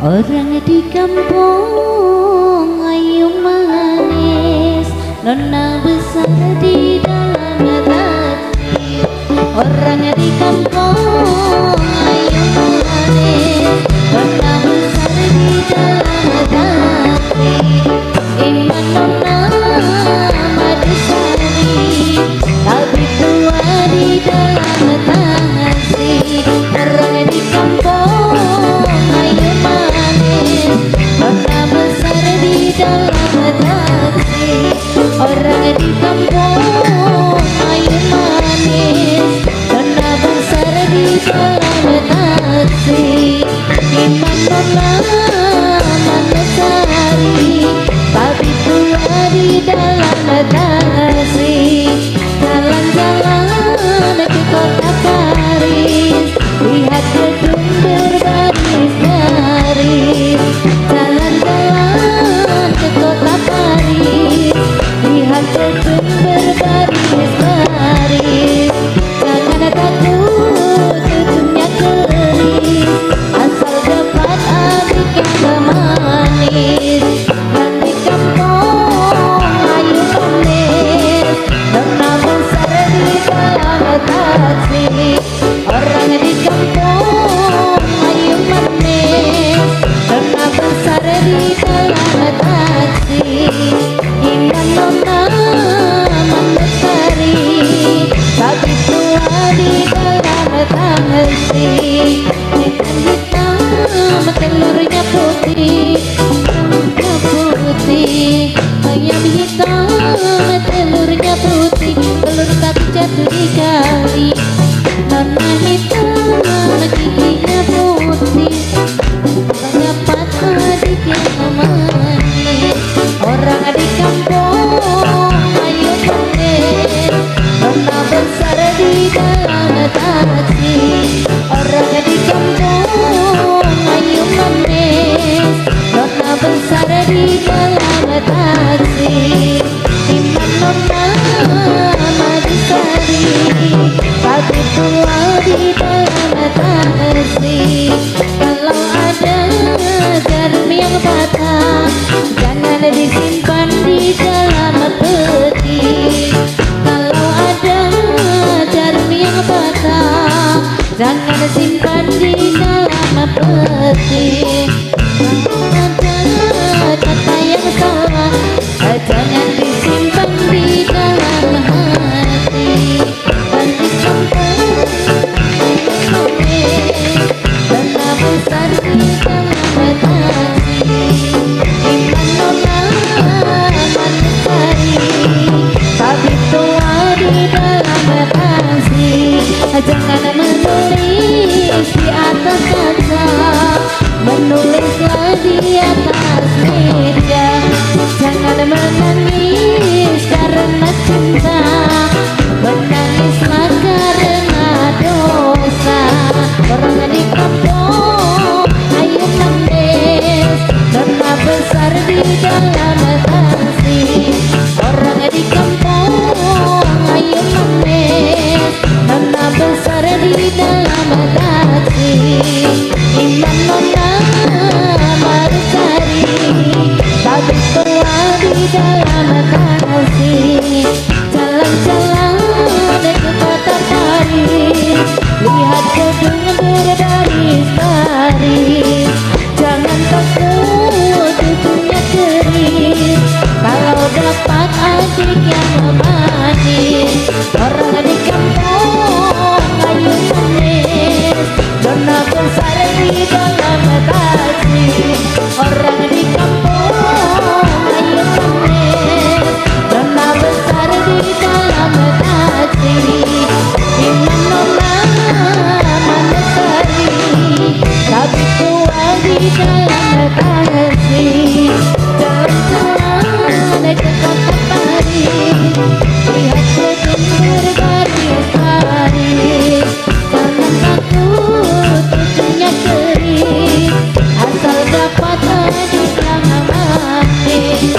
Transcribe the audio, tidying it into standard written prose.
Orang di kampung ayu manis, nona besar di dalam hati. Orang di kampung ayu manis, nona besar di dalam hati. Iman nona madusari, tapi tua di dalam hati. Orang di kampung ayu manis, nona besar di dalam hati. Orang di kampung ayu manis, nona besar di dalam hati. Iman nona madusari, tapi tua di dalam hati. Jalan-jalan ke kota Paris, lihat gedung berbaris-baris. Jalan-jalan ke kota Paris, lihat gedung berbaris-baris. Jangan takut ujungnya keris, asal dapat adik yang manis. Dan di kampung ayu manis, nona besar di dalam hati. Orang di kampung ayu manis, nona besar di dalam hati. Iman nona madusari, tapi tua di dalam hati. Ikan hitam telurnya putih, putih. Ayam hitam telurnya putih, telur tapi jatuh di kali. Nona hitam giginya putih, dapat adik yang manis. Orang di kampung ayu manis, nona besar di dalam hati. Orang di kampung ayu manis, nona besar di dalam hati. Iman nona madusari, tapi tua di dalam hati. Kalau ada jarum yang patah, jangan disimpan di dalam peti. Kalau ada jarum yang patah, jangan simpan di dalam peti. Ada kata yang salah, jangan disimpan di dalam hati. Dan di kampung nona besar di dalam hati. Iman nona madusari, tapi tua di dalam hati. Jangan menulis di atas kaca, menulislah di atas meja. Jangan menangis karena cinta, menangislah karena dosa. Orang di kampung ayu manis, nona besar di dalam hati. Orang di kampung ayu manis, nona besar di dalam hati. Iman nona madusari, tapi tua di dalam hati. Jalan-jalan ke kota Paris, lihat gedung berbaris-baris. Jangan takut ujungnya keris, kalau dapat adik yang manis. Orang di kampung ayu manis, nona besar di dalam hati. Orang di kampung ayu manis, nona besar di dalam hati. Iman nona madusari, tapi tua di dalam hati. Jalan-jalan ke kota Paris, lihat gedung berbaris-baris. Jangan takut ujungnya keris, asal dapat adik yang manis.